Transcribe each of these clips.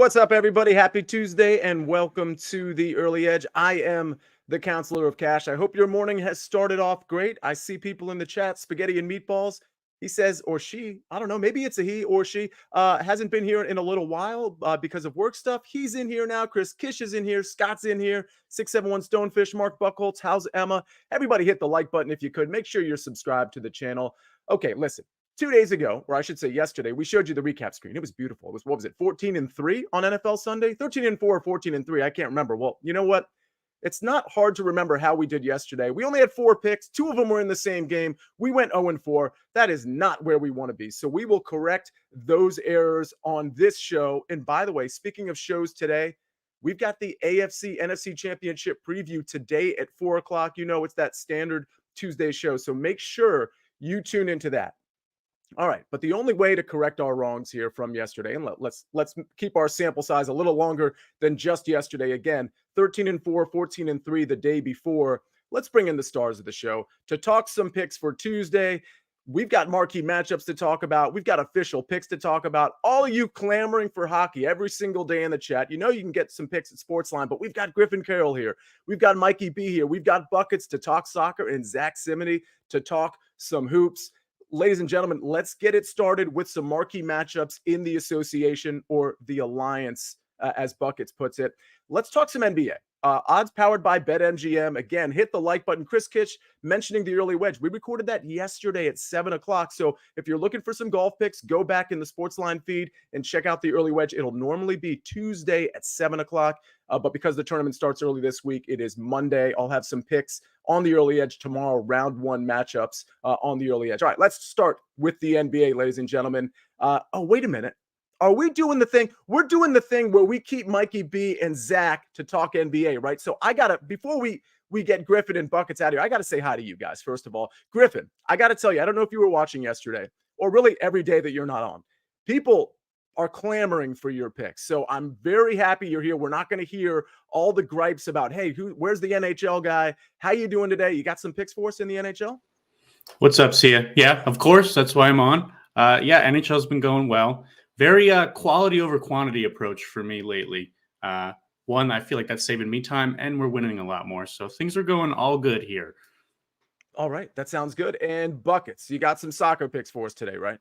what's up, everybody? Happy Tuesday and welcome to the Early Edge. I am the Counselor of Cash. I hope your morning has started off great. I see people in the chat, spaghetti and meatballs. He says, or she, I don't know, maybe it's a he or she, hasn't been here in a little while because of work stuff. He's in here now. Chris Kish is in here. Scott's in here. 671 Stonefish, Mark Buckholtz. How's Emma? Everybody hit the like button if you could. Make sure you're subscribed to the channel. Okay, listen. 2 days ago, or I should say yesterday, we showed you the recap screen. It was beautiful. It was, what was it, 14-3 on NFL Sunday? 13-4 or 14-3. I can't remember. Well, you know what? It's not hard to remember how we did yesterday. We only had 4 picks. 2 of them were in the same game. We went 0-4. That is not where we want to be. So we will correct those errors on this show. And by the way, speaking of shows today, we've got the AFC NFC Championship preview today at 4 o'clock. You know, it's that standard Tuesday show. So make sure you tune into that. All right, but the only way to correct our wrongs here from yesterday, and let's keep our sample size a little longer than just yesterday. Again, 13-4, 14-3 the day before. Let's bring in the stars of the show to talk some picks for Tuesday. We've got marquee matchups to talk about. We've got official picks to talk about. All of you clamoring for hockey every single day in the chat. You know you can get some picks at SportsLine, but we've got Griffin Carroll here. We've got Mikey B here. We've got Buckets to talk soccer and Zack Cimini to talk some hoops. Ladies and gentlemen, let's get it started with some marquee matchups in the association or the alliance, as Buckets puts it. Let's talk some NBA. Odds powered by BetMGM. Again, hit the like button. Chris Kitch mentioning the early wedge. We recorded that yesterday at 7 o'clock. So if you're looking for some golf picks, go back in the SportsLine feed and check out the early wedge. It'll normally be Tuesday at 7 o'clock. But because the tournament starts early this week, it is Monday. I'll have some picks on the early edge tomorrow, round 1 matchups on the early edge. All right, let's start with the NBA, ladies and gentlemen. Oh, wait a minute. Are we doing the thing? We're doing the thing where we keep Mikey B and Zach to talk NBA, right? So I got to, before we get Griffin and Buckets out of here, I got to say hi to you guys, first of all. Griffin, I got to tell you, I don't know if you were watching yesterday or really every day that you're not on. People are clamoring for your picks. So I'm very happy you're here. We're not going to hear all the gripes about, hey, where's the NHL guy? How you doing today? You got some picks for us in the NHL? What's up, Sia? Yeah, of course. That's why I'm on. NHL's been going well. Very quality over quantity approach for me lately. One, I feel like that's saving me time, and we're winning a lot more. So things are going all good here. All right, that sounds good. And Buckets, you got some soccer picks for us today, right?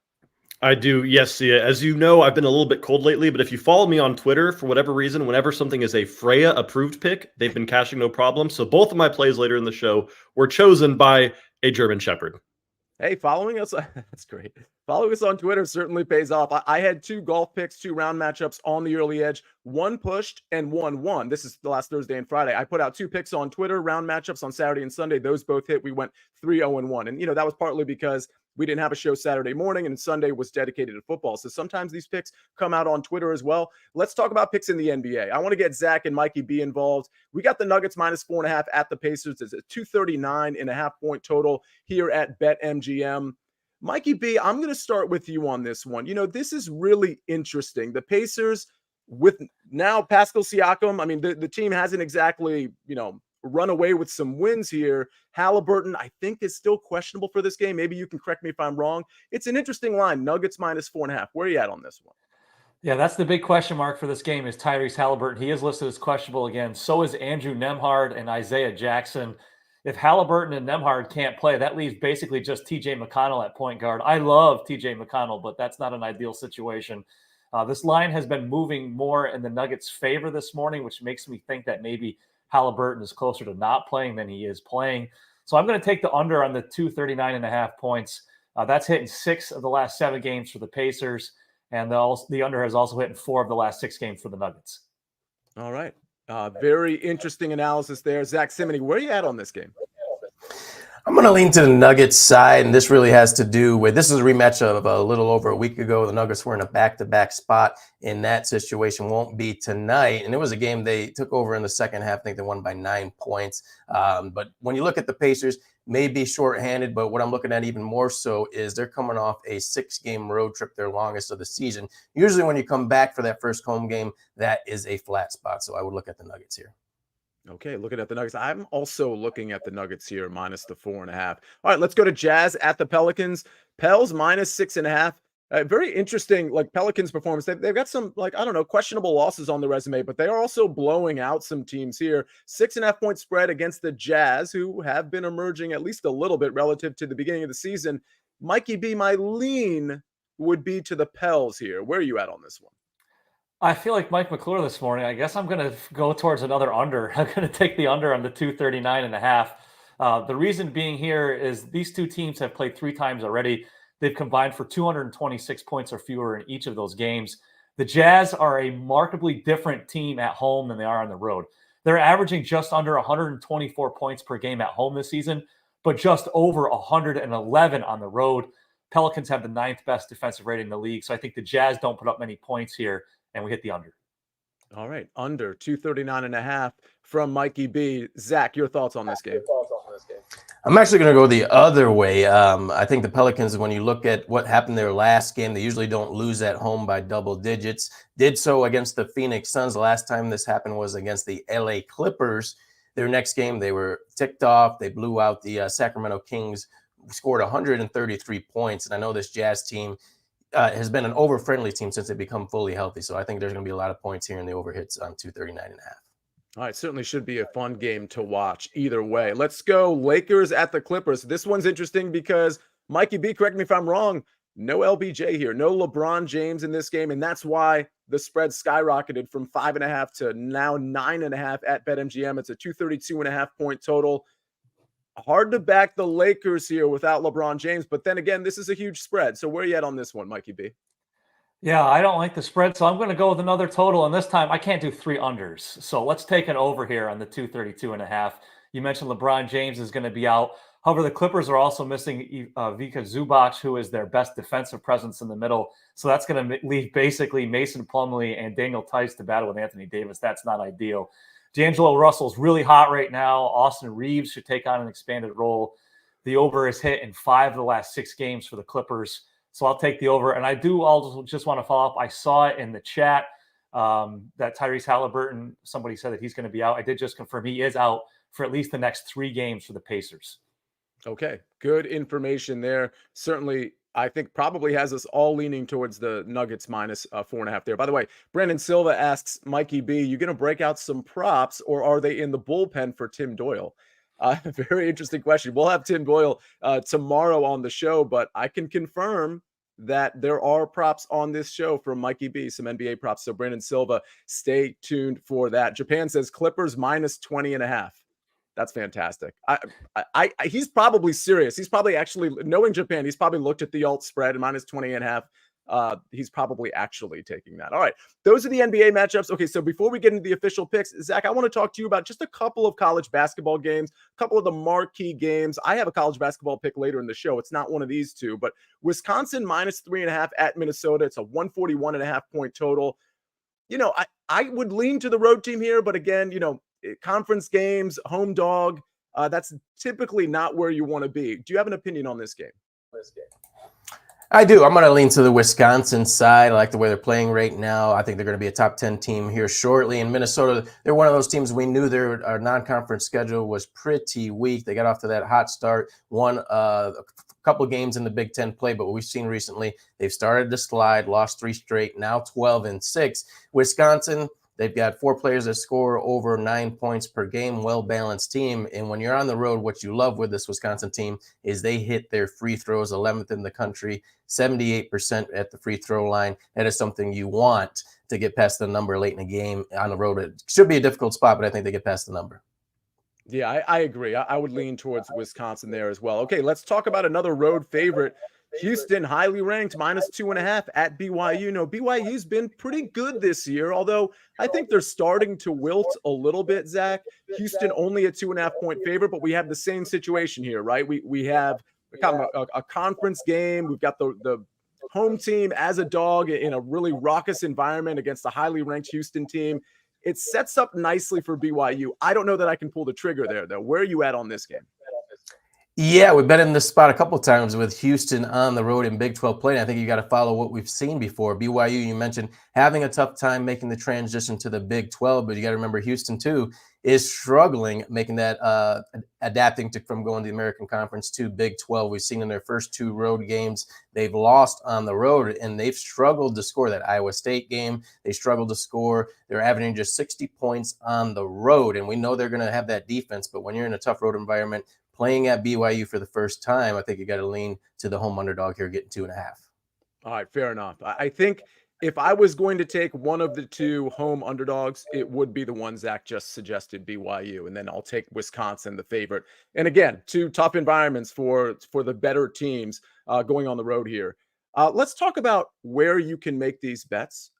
I do, yes, Sia. As you know, I've been a little bit cold lately, but if you follow me on Twitter, for whatever reason, whenever something is a Freya-approved pick, they've been cashing no problem. So both of my plays later in the show were chosen by a German Shepherd. Hey, following us, that's great. Following us on Twitter certainly pays off. I had 2 golf picks, 2 round matchups on the early edge. 1 pushed and 1 won. This is the last Thursday and Friday. I put out 2 picks on Twitter, round matchups on Saturday and Sunday. Those both hit. We went 3-0-1. And, that was partly because we didn't have a show Saturday morning and Sunday was dedicated to football. So sometimes these picks come out on Twitter as well. Let's talk about picks in the NBA. I want to get Zach and Mikey B involved. We got the Nuggets -4.5 at the Pacers. It's a 239.5 point total here at BetMGM. Mikey B, I'm going to start with you on this one. This is really interesting. The Pacers with now Pascal Siakam. I mean, the team hasn't exactly, run away with some wins here. Halliburton, I think, is still questionable for this game. Maybe you can correct me if I'm wrong. It's an interesting line. Nuggets -4.5. Where are you at on this one? Yeah, that's the big question mark for this game is Tyrese Halliburton. He is listed as questionable again. So is Andrew Nembhard and Isaiah Jackson. If Halliburton and Nembhard can't play, that leaves basically just TJ McConnell at point guard. I love TJ McConnell, but that's not an ideal situation. This line has been moving more in the Nuggets' favor this morning, which makes me think that maybe Halliburton is closer to not playing than he is playing. So I'm going to take the under on the 239.5 points. That's hit in 6 of the last 7 games for the Pacers. And the under has also hit in 4 of the last 6 games for the Nuggets. All right. Very interesting analysis there. Zack Cimini, where are you at on this game? I'm going to lean to the Nuggets side, and this really has to do with, this is a rematch of a little over a week ago. The Nuggets were in a back-to-back spot in that situation. Won't be tonight, and it was a game they took over in the second half. I think they won by 9 points. But when you look at the Pacers, maybe shorthanded, but what I'm looking at even more so is they're coming off a 6-game road trip, their longest of the season. Usually when you come back for that first home game, that is a flat spot. So I would look at the Nuggets here. Okay, looking at the Nuggets. I'm also looking at the Nuggets here, -4.5. All right, let's go to Jazz at the Pelicans. Pels -6.5. Very interesting, like Pelicans performance. They've got some, like, I don't know, questionable losses on the resume, but they are also blowing out some teams here. 6.5-point spread against the Jazz, who have been emerging at least a little bit relative to the beginning of the season. Mikey B, my lean would be to the Pels here. Where are you at on this one? I feel like Mike McClure this morning. I guess I'm going to go towards another under. I'm going to take the under on the 239.5. The reason being here is these two teams have played 3 times already. They've combined for 226 points or fewer in each of those games. The Jazz are a markedly different team at home than they are on the road. They're averaging just under 124 points per game at home this season, but just over 111 on the road. Pelicans have the 9th best defensive rating in the league. So I think the Jazz don't put up many points here, and we hit the under. All right, under 239.5 from Mikey B. Zach, your thoughts on this game? I'm actually going to go the other way. I think the Pelicans, when you look at what happened their last game, they usually don't lose at home by double digits. Did so against the Phoenix Suns. The last time this happened was against the LA Clippers. Their next game, they were ticked off. They blew out the Sacramento Kings, scored 133 points. And I know this Jazz team has been an over-friendly team since they become fully healthy. So I think there's going to be a lot of points here in the overhits on 239.5. All right, certainly should be a fun game to watch either way. Let's go Lakers at the Clippers. This one's interesting because, Mikey B, correct me if I'm wrong, no LBJ here, no LeBron James in this game, and that's why the spread skyrocketed from 5.5 to now 9.5 at BetMGM. It's a 232.5-point total. Hard to back the Lakers here without LeBron James, but then again, this is a huge spread. So where are you at on this one, Mikey B? Yeah, I don't like the spread, so I'm going to go with another total. And this time, I can't do 3 unders. So let's take an over here on the 232.5. You mentioned LeBron James is going to be out. However, the Clippers are also missing Vika Zubac, who is their best defensive presence in the middle. So that's going to leave basically Mason Plumlee and Daniel Tice to battle with Anthony Davis. That's not ideal. D'Angelo Russell's really hot right now. Austin Reeves should take on an expanded role. The over is hit in 5 of the last 6 games for the Clippers. So I'll take the over. And I do also just want to follow up. I saw it in the chat that Tyrese Halliburton, somebody said that he's going to be out. I did just confirm he is out for at least the next 3 games for the Pacers. Okay, good information there. Certainly, I think probably has us all leaning towards the Nuggets minus 4.5 there. By the way, Brandon Silva asks, Mikey B, you going to break out some props or are they in the bullpen for Tim Doyle? Very interesting question. We'll have Tim Doyle tomorrow on the show, but I can confirm that there are props on this show from Mikey B, some NBA props. So Brandon Silva, stay tuned for that. Japan says Clippers minus 20.5. That's fantastic. He's probably serious. He's probably actually, knowing Japan, he's probably looked at the alt spread minus 20.5. He's probably actually taking that. All right. Those are the NBA matchups. Okay. So before we get into the official picks, Zach, I want to talk to you about just a couple of college basketball games, a couple of the marquee games. I have a college basketball pick later in the show. It's not one of these two, but Wisconsin minus 3.5 at Minnesota. It's a 141.5-point total. You know, I would lean to the road team here, but again, you know, conference games, home dog, that's typically not where you want to be. Do you have an opinion on this game? I do. I'm going to lean to the Wisconsin side. I like the way they're playing right now. I think they're going to be a top 10 team here shortly. In Minnesota, they're one of those teams we knew our non-conference schedule was pretty weak. They got off to that hot start, won a couple games in the Big Ten play, but what we've seen recently, they've started to slide, lost 3 straight, now 12-6. Wisconsin, they've got 4 players that score over 9 points per game, well-balanced team. And when you're on the road, what you love with this Wisconsin team is they hit their free throws 11th in the country, 78% at the free throw line. That is something you want to get past the number late in the game on the road. It should be a difficult spot, but I think they get past the number. Yeah, I agree. I would lean towards Wisconsin there as well. Okay, let's talk about another road favorite. Houston, highly ranked, minus 2.5 at BYU. No, BYU's been pretty good this year, although I think they're starting to wilt a little bit, Zach. Houston only a 2.5-point favorite, but we have the same situation here, right? We have kind of a conference game. We've got the home team as a dog in a really raucous environment against a highly ranked Houston team. It sets up nicely for BYU. I don't know that I can pull the trigger there, though. Where are you at on this game? Yeah, we've been in this spot a couple times with Houston on the road in Big 12 play. And I think you got to follow what we've seen before. BYU, you mentioned having a tough time making the transition to the Big 12, but you got to remember Houston too is struggling making that adapting to from going to the American Conference to Big 12. We've seen in their first 2 road games they've lost on the road, and they've struggled to score. That Iowa State game, they struggled to score. They're averaging just 60 points on the road, and we know they're going to have that defense. But when you're in a tough road environment, playing at BYU for the first time, I think you got to lean to the home underdog here, getting 2.5. All right, fair enough. I think if I was going to take one of the 2 home underdogs, it would be the one Zach just suggested, BYU, and then I'll take Wisconsin, the favorite. And again, 2 tough environments for the better teams going on the road here. Let's talk about where you can make these bets.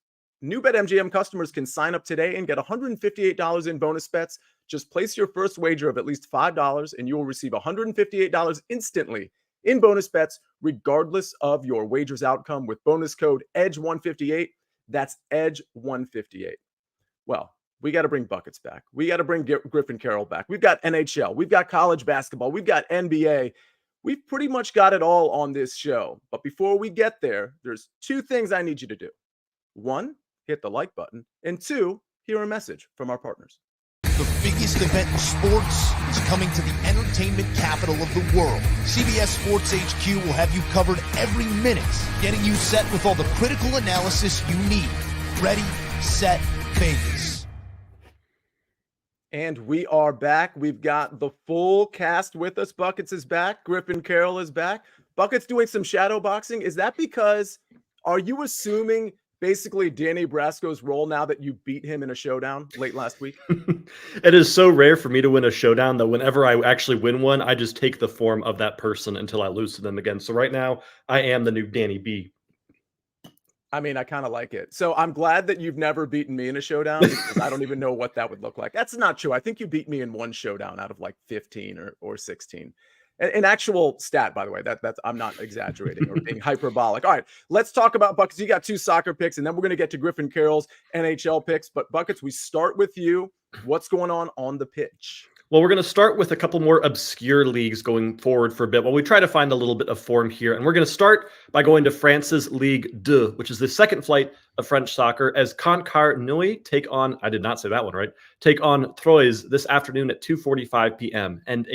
New BetMGM customers can sign up today and get $158 in bonus bets. Just place your first wager of at least $5 and you will receive $158 instantly in bonus bets, regardless of your wager's outcome, with bonus code EDGE158. That's EDGE158. Well, we got to bring buckets back. We got to bring Griffin Carroll back. We've got NHL. We've got college basketball. We've got NBA. We've pretty much got it all on this show. But before we get there, there's 2 things I need you to do. 1, hit the like button. And 2, hear a message from our partners. The biggest event in sports is coming to the entertainment capital of the world. CBS Sports HQ will have you covered every minute, getting you set with all the critical analysis you need. Ready, set, Vegas. And we are back. We've got the full cast with us. Buckets is back. Griffin Carroll is back. Buckets doing some shadow boxing. Is that because, are you assuming basically Danny Brasco's role now that you beat him in a showdown late last week? It is so rare for me to win a showdown that whenever I actually win one, I just take the form of that person until I lose to them again. So right now, I am the new Danny B. I mean, I kind of like it. So I'm glad that you've never beaten me in a showdown, because I don't even know what that would look like. That's not true. I think you beat me in 1 showdown out of like 15 or 16. An actual stat, by the way. That's I'm not exaggerating or being hyperbolic. All right, let's talk about Buckets. You got 2 soccer picks, and then we're going to get to Griffin Carroll's NHL picks. But Buckets, we start with you. What's going on the pitch? Well, we're going to start with a couple more obscure leagues going forward for a bit while we try to find a little bit of form here. And we're going to start by going to France's Ligue 2, which is the second flight of French soccer, as Concarneau take on, I did not say that one right, take on Troyes this afternoon at 2:45 p.m. And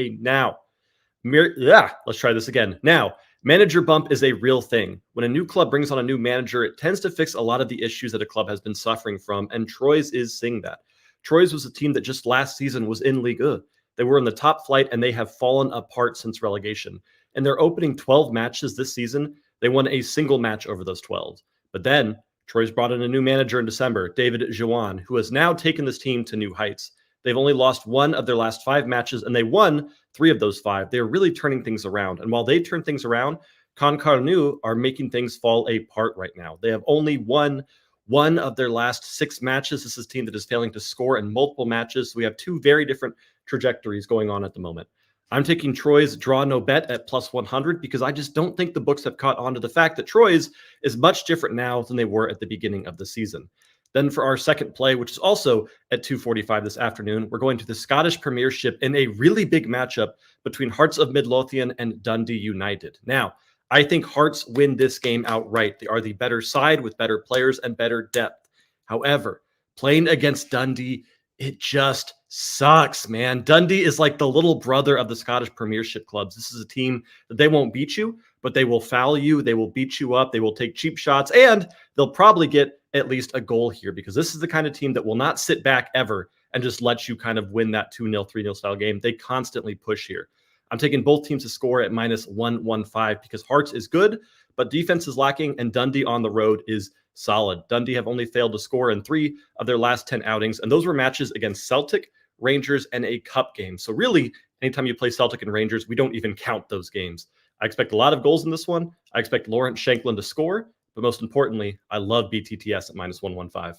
let's try this again. Now, manager bump is a real thing. When a new club brings on a new manager, it tends to fix a lot of the issues that a club has been suffering from, and Troyes is seeing that. Troyes was a team that just last season was in Ligue 1. They were in the top flight, and they have fallen apart since relegation. In their opening 12 matches this season, they won a single match over those 12. But then, Troyes brought in a new manager in December, David Jouan, who has now taken this team to new heights. They've only lost 1 of their last 5 matches, and they won 3 of those 5. They're really turning things around. And while they turn things around, Concarneau are making things fall apart right now. They have only won 1 of their last 6 matches. This is a team that is failing to score in multiple matches. So we have 2 very different trajectories going on at the moment. I'm taking Troyes draw no bet at +100 because I just don't think the books have caught on to the fact that Troyes is much different now than they were at the beginning of the season. Then for our second play, which is also at 2:45 this afternoon, we're going to the Scottish Premiership in a really big matchup between Hearts of Midlothian and Dundee United. Now, I think Hearts win this game outright. They are the better side with better players and better depth. However, playing against Dundee, it just sucks, man. Dundee is like the little brother of the Scottish Premiership clubs. This is a team that they won't beat you, but they will foul you. They will beat you up. They will take cheap shots, and they'll probably get at least a goal here, because this is the kind of team that will not sit back ever and just let you kind of win that 2-0, 3-0 style game. They constantly push here. I'm taking both teams to score at -115 because Hearts is good, but defense is lacking, and Dundee on the road is solid. Dundee have only failed to score in 3 of their last 10 outings, and those were matches against Celtic, Rangers, and a cup game. So really, anytime you play Celtic and Rangers, we don't even count those games. I expect a lot of goals in this one. I expect Lawrence Shankland to score, but most importantly, I love BTTS at -115.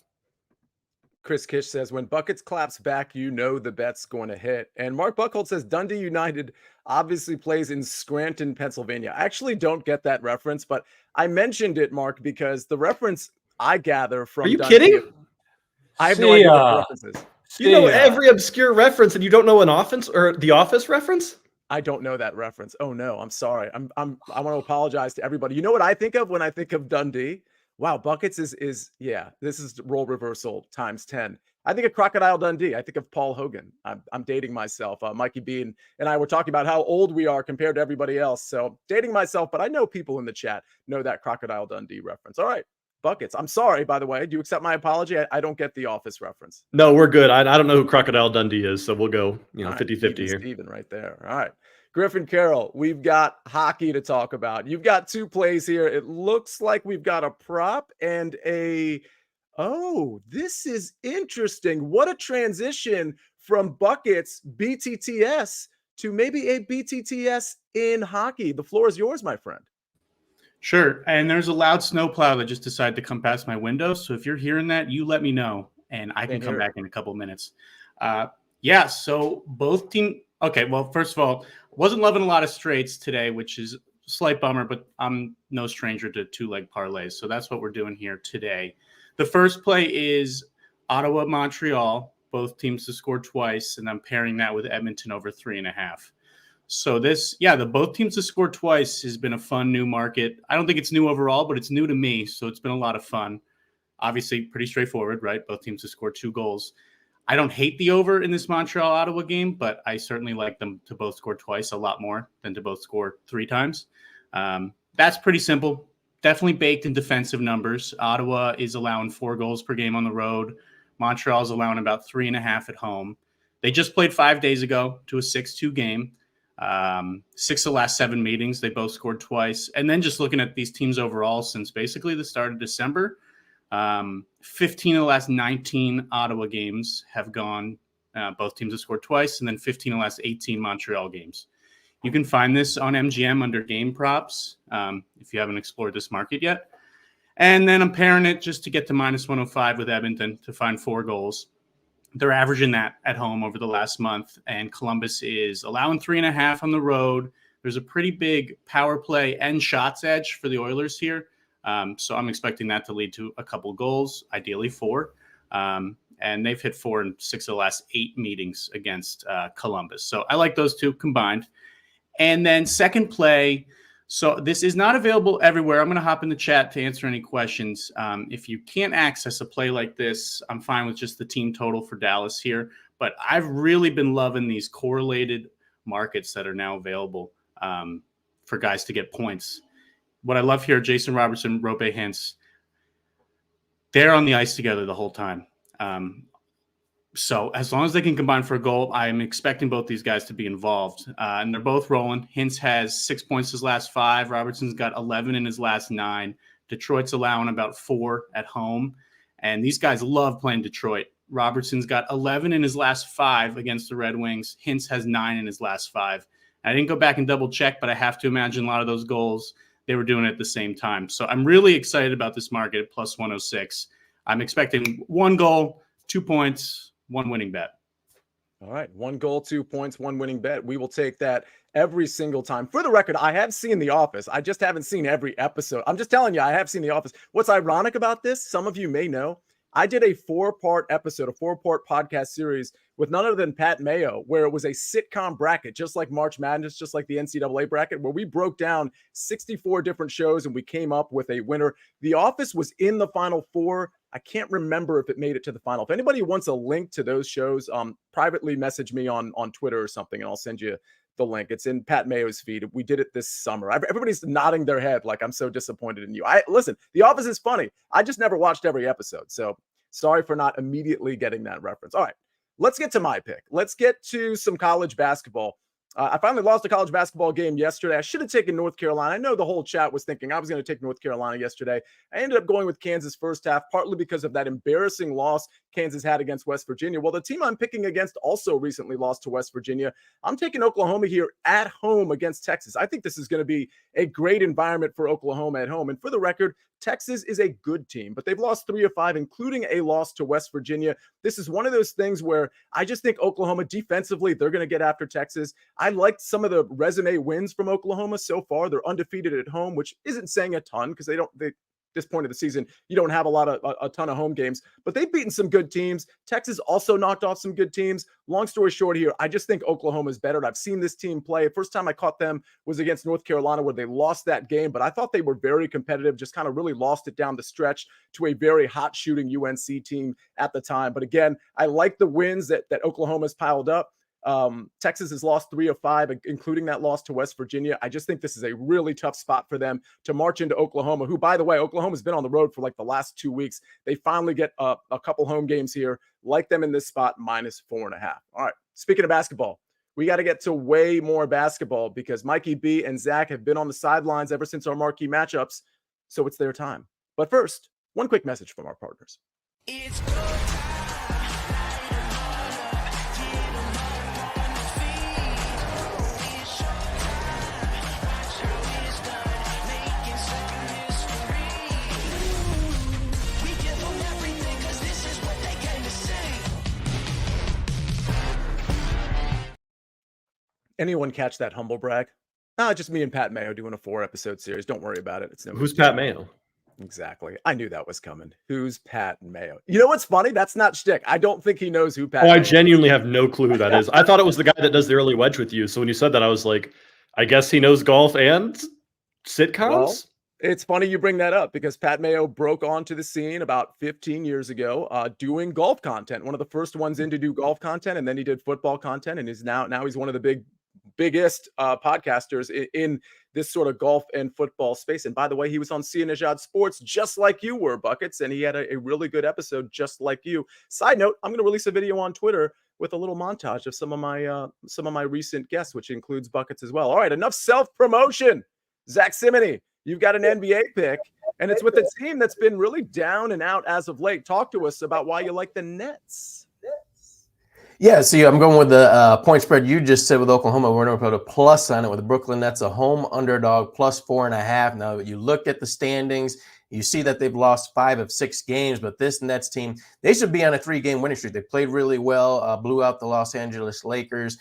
Chris Kish says, when Buckets claps back, you know the bet's going to hit. And Mark Buckhold says, Dundee United obviously plays in Scranton, Pennsylvania. I actually don't get that reference, but I mentioned it, Mark, because the reference I gather from Are you Dundee, kidding? I have no idea what the reference is. You know every obscure reference, and you don't know an offense or the Office reference? I don't know that reference. Oh no, I'm sorry. I want to apologize to everybody. You know what I think of when I think of Dundee? Wow, buckets is yeah. This is role reversal times 10. I think of Crocodile Dundee. I think of Paul Hogan. I'm dating myself. Mikey Bean and I were talking about how old we are compared to everybody else. So dating myself, but I know people in the chat know that Crocodile Dundee reference. All right, buckets. I'm sorry, by the way. Do you accept my apology? I don't get the Office reference. No, we're good. I don't know who Crocodile Dundee is, so we'll go, All right, 50-50 here. Steven right there. All right. Griffin Carroll, we've got hockey to talk about. You've got two plays here. It looks like we've got a prop and oh, this is interesting. What a transition from buckets, BTTS, to maybe a BTTS in hockey. The floor is yours, my friend. Sure. And there's a loud snowplow that just decided to come past my window. So if you're hearing that, you let me know and I can come back in a couple minutes. Yeah. So both teams. Okay. Well, first of all, wasn't loving a lot of straights today, which is a slight bummer, but I'm no stranger to 2-leg parlays. So that's what we're doing here today. The first play is Ottawa, Montreal, both teams to score twice. And I'm pairing that with Edmonton over 3.5. So the both teams to score twice has been a fun new market. I don't think it's new overall, but it's new to me. So it's been a lot of fun. Obviously pretty straightforward, right? Both teams to score 2 goals. I don't hate the over in this Montreal-Ottawa game, but I certainly like them to both score twice a lot more than to both score 3 times. That's pretty simple. Definitely baked in defensive numbers. Ottawa is allowing 4 goals per game on the road. Montreal is allowing about 3.5 at home. They just played 5 days ago to a 6-2 game. 6 of the last 7 meetings, they both scored twice. And then just looking at these teams overall since basically the start of December, 15 of the last 19 Ottawa games have gone, both teams have scored twice, and then 15 of the last 18 Montreal games. You can find this on MGM under game props if you haven't explored this market yet. And then I'm pairing it just to get to -105 with Edmonton to find 4 goals. They're averaging that at home over the last month, and Columbus is allowing 3.5 on the road. There's a pretty big power play and shots edge for the Oilers here. So I'm expecting that to lead to a couple goals, ideally 4. And they've hit 4 in 6 of the last 8 meetings against Columbus. So I like those 2 combined. And then second play, so this is not available everywhere. I'm going to hop in the chat to answer any questions. If you can't access a play like this, I'm fine with just the team total for Dallas here. But I've really been loving these correlated markets that are now available for guys to get points. What I love here, Jason Robertson, Rope Hintz, they're on the ice together the whole time. So as long as they can combine for a goal, I'm expecting both these guys to be involved. And they're both rolling. Hintz has 6 points his last 5. Robertson's got 11 in his last 9. Detroit's allowing about 4 at home. And these guys love playing Detroit. Robertson's got 11 in his last 5 against the Red Wings. Hintz has 9 in his last 5. I didn't go back and double check, but I have to imagine a lot of those goals they were doing it at the same time. So I'm really excited about this market at +106. I'm expecting 1 goal, 2 points, 1 winning bet. All right. 1 goal, 2 points, 1 winning bet. We will take that every single time. For the record, I have seen The Office. I just haven't seen every episode. I'm just telling you, I have seen The Office. What's ironic about this, some of you may know, I did a 4-part episode, a 4-part podcast series with none other than Pat Mayo, where it was a sitcom bracket, just like March Madness, just like the NCAA bracket, where we broke down 64 different shows and we came up with a winner. The Office was in the Final 4. I can't remember if it made it to the final. If anybody wants a link to those shows, privately message me on Twitter or something, and I'll send you the link. It's in Pat Mayo's feed. We did it this summer. Everybody's nodding their head like I'm so disappointed in you. Listen, The Office is funny. I just never watched every episode. So sorry for not immediately getting that reference. All right, let's get to my pick. Let's get to some college basketball. I finally lost a college basketball game yesterday. I should have taken North Carolina. I know the whole chat was thinking I was going to take North Carolina yesterday. I ended up going with Kansas first half, partly because of that embarrassing loss Kansas had against West Virginia. Well, the team I'm picking against also recently lost to West Virginia. I'm taking Oklahoma here at home against Texas. I think this is going to be a great environment for Oklahoma at home. And for the record, Texas is a good team, but they've lost 3 of 5, including a loss to West Virginia. This is one of those things where I just think Oklahoma defensively, they're going to get after Texas. I liked some of the resume wins from Oklahoma so far. They're undefeated at home, which isn't saying a ton because they this point of the season, you don't have a ton of home games, but they've beaten some good teams. Texas also knocked off some good teams. Long story short here, I just think Oklahoma is better. I've seen this team play. First time I caught them was against North Carolina, where they lost that game, but I thought they were very competitive, just kind of really lost it down the stretch to a very hot shooting UNC team at the time. But again, I like the wins that Oklahoma's piled up. Texas has lost 3 of 5, including that loss to West Virginia. I just think this is a really tough spot for them to march into Oklahoma, who, by the way, Oklahoma's been on the road for like the last 2 weeks. They finally get a couple home games here. Like them in this spot, -4.5. All right. Speaking of basketball, we got to get to way more basketball because Mikey B and Zach have been on the sidelines ever since our marquee matchups. So it's their time. But first, one quick message from our partners. It's Anyone catch that humble brag? Just me and Pat Mayo doing a 4-episode series. Don't worry about it. Who's Pat Mayo? Exactly. I knew that was coming. Who's Pat Mayo? You know what's funny? That's not shtick. I don't think he knows who Pat Mayo is. I genuinely have no clue who that is. I thought it was the guy that does the early wedge with you. So when you said that, I was like, I guess he knows golf and sitcoms? Well, it's funny you bring that up because Pat Mayo broke onto the scene about 15 years ago doing golf content. One of the first ones in to do golf content, and then he did football content, and is now he's one of the biggest podcasters in this sort of golf and football space. And by the way, he was on Sia Nejad Sports just like you were, Buckets, and he had a really good episode just like you. Side note, I'm going to release a video on Twitter with a little montage of some of my recent guests, which includes Buckets as well. All right, enough self-promotion. Zack Cimini, you've got an NBA pick, and it's with a team that's been really down and out as of late. Talk to us about why you like the Nets. Yeah, see, I'm going with the point spread you just said with Oklahoma. We're going to put a plus on it with the Brooklyn Nets, a home underdog, +4.5. Now, you look at the standings, you see that they've lost 5 of 6 games, but this Nets team, they should be on a 3-game winning streak. They played really well, blew out the Los Angeles Lakers.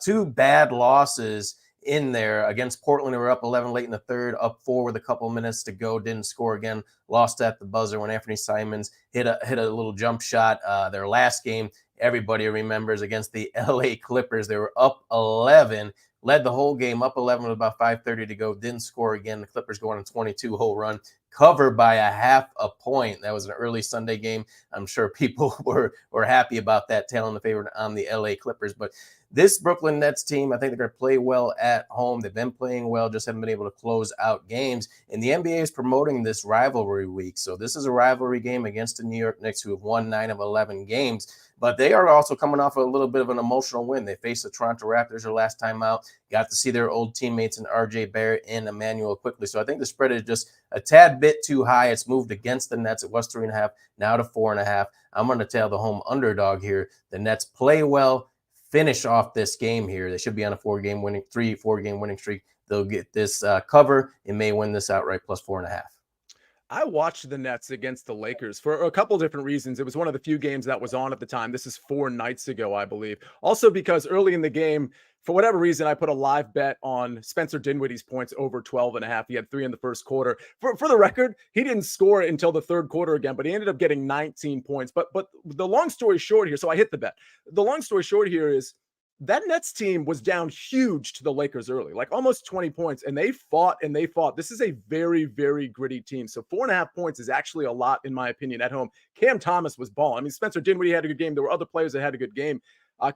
2 bad losses in there against Portland. They were up 11 late in the third, up 4 with a couple minutes to go, didn't score again, lost at the buzzer when Anthony Simons hit a little jump shot. Their last game, everybody remembers, against the LA Clippers. They were up 11, led the whole game, up 11 with about 5:30 to go, didn't score again. The Clippers go on a 22-hole run, covered by a half a point. That was an early Sunday game. I'm sure people were happy about that, tailing the favorite on the LA Clippers. But this Brooklyn Nets team, I think they're going to play well at home. They've been playing well, just haven't been able to close out games. And the NBA is promoting this rivalry week. So this is a rivalry game against the New York Knicks, who have won 9 of 11 games. But they are also coming off a little bit of an emotional win. They faced the Toronto Raptors their last time out, got to see their old teammates in RJ Barrett and Emmanuel quickly. So I think the spread is just a tad bit too high. It's moved against the Nets. It was 3.5, now to 4.5. I'm going to tail the home underdog here. The Nets play well, finish off this game here. They should be on a 4-game winning streak. They'll get this cover and may win this outright, +4.5. I watched the Nets against the Lakers for a couple different reasons. It was one of the few games that was on at the time. This is 4 nights ago, I believe. Also because early in the game, for whatever reason, I put a live bet on Spencer Dinwiddie's points over 12.5. He had 3 in the first quarter. For the record, he didn't score until the third quarter again, but he ended up getting 19 points. But the long story short here, so I hit the bet. The long story short here is that Nets team was down huge to the Lakers early, like almost 20 points, and they fought and they fought. This is a very, very gritty team. So 4.5 points is actually a lot, in my opinion, at home. Cam Thomas was balling. I mean, Spencer Dinwiddie had a good game. There were other players that had a good game.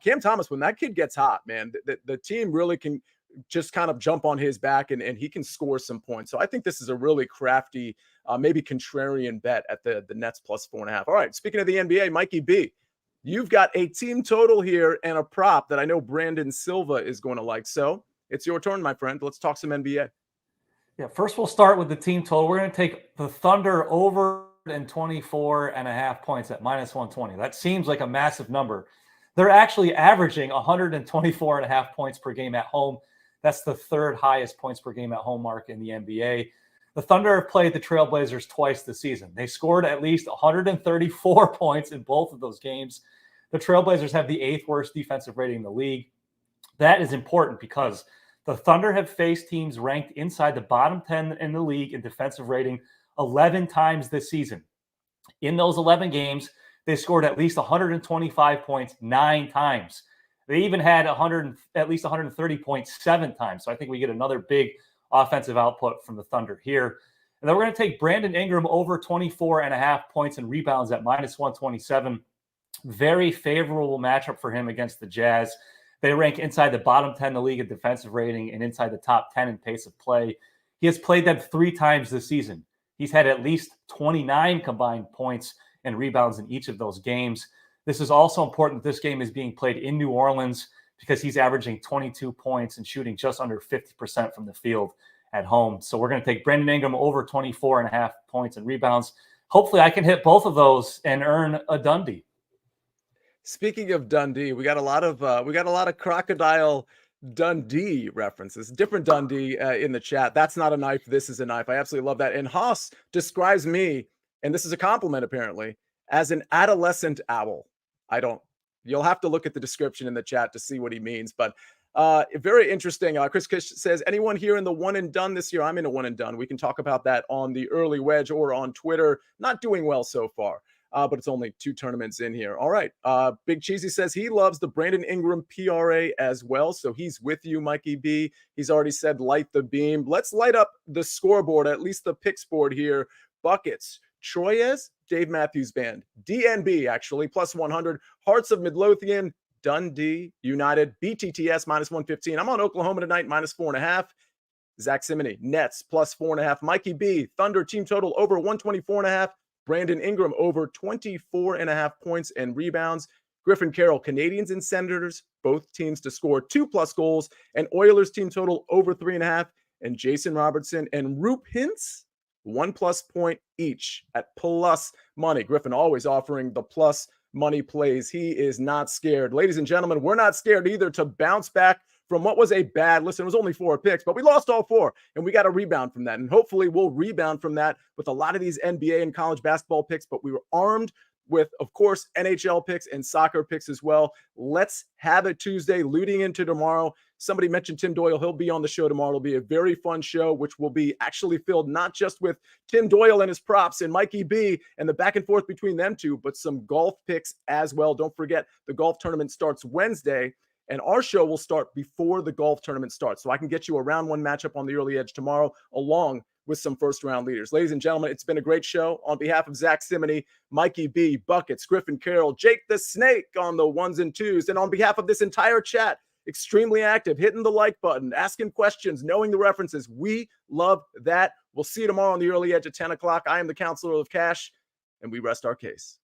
Cam Thomas, when that kid gets hot, man, the team really can just kind of jump on his back and he can score some points. So I think this is a really crafty, maybe contrarian bet at the Nets +4.5. All right, speaking of the NBA, Mikey B, you've got a team total here and a prop that I know Brandon Silva is going to like. So it's your turn, my friend. Let's talk some NBA. Yeah, first we'll start with the team total. We're going to take the Thunder over and 24.5 points at -120. That seems like a massive number. They're actually averaging 124.5 points per game at home. That's the 3rd highest points per game at home mark in the NBA. The Thunder have played the Trailblazers twice this season. They scored at least 134 points in both of those games. The Trailblazers have the 8th worst defensive rating in the league. That is important because the Thunder have faced teams ranked inside the bottom 10 in the league in defensive rating 11 times this season. In those 11 games, they scored at least 125 points 9 times. They even had at least 130 points 7 times. So I think we get another big offensive output from the Thunder here. And then we're going to take Brandon Ingram over 24.5 points and rebounds at -127. Very favorable matchup for him against the Jazz. They rank inside the bottom 10 in the league in defensive rating and inside the top 10 in pace of play. He has played them 3 times this season. He's had at least 29 combined points and rebounds in each of those games. This is also important that this game is being played in New Orleans because he's averaging 22 points and shooting just under 50% from the field at home. So we're going to take Brandon Ingram over 24.5 points and rebounds. Hopefully I can hit both of those and earn a Dundee. Speaking of Dundee, we got a lot of Crocodile Dundee references. Different Dundee in the chat. That's not a knife. This is a knife. I absolutely love that. And Haas describes me, and this is a compliment apparently, as an adolescent owl. You'll have to look at the description in the chat to see what he means. But very interesting. Chris Kish says, anyone here in the one and done this year? I'm in a one and done. We can talk about that on the early wedge or on Twitter. Not doing well so far. But it's only 2 tournaments in here. All right. Big Cheesy says he loves the Brandon Ingram PRA as well. So he's with you, Mikey B. He's already said light the beam. Let's light up the scoreboard, at least the picks board here. Buckets. Troyes, Dave Matthews Band. DNB, actually, +100. Hearts of Midlothian, Dundee United. BTTS, -115. I'm on Oklahoma tonight, -4.5. Zack Cimini, Nets, +4.5. Mikey B, Thunder team total over 124.5. Brandon Ingram over 24.5 points and rebounds. Griffin Carroll, Canadians and Senators, both teams to score 2+ goals, and Oilers team total over 3.5. And Jason Robertson and Roop Hintz, 1+ point each at plus money. Griffin always offering the plus money plays. He is not scared. Ladies and gentlemen, we're not scared either to bounce back from what was a bad, listen, it was only 4 picks, but we lost all 4, and we got to rebound from that. And hopefully we'll rebound from that with a lot of these NBA and college basketball picks, but we were armed with, of course, NHL picks and soccer picks as well. Let's have it Tuesday, leading into tomorrow. Somebody mentioned Tim Doyle. He'll be on the show tomorrow. It'll be a very fun show, which will be actually filled not just with Tim Doyle and his props and Mikey B and the back and forth between them two, but some golf picks as well. Don't forget, the golf tournament starts Wednesday, and our show will start before the golf tournament starts. So I can get you a round 1 matchup on the early edge tomorrow, along with some first-round leaders. Ladies and gentlemen, it's been a great show. On behalf of Zack Cimini, Mikey B, Buckets, Griffin Carroll, Jake the Snake on the 1s and 2s, and on behalf of this entire chat, extremely active, hitting the like button, asking questions, knowing the references. We love that. We'll see you tomorrow on the early edge at 10 o'clock. I am the Counselor of Cash, and we rest our case.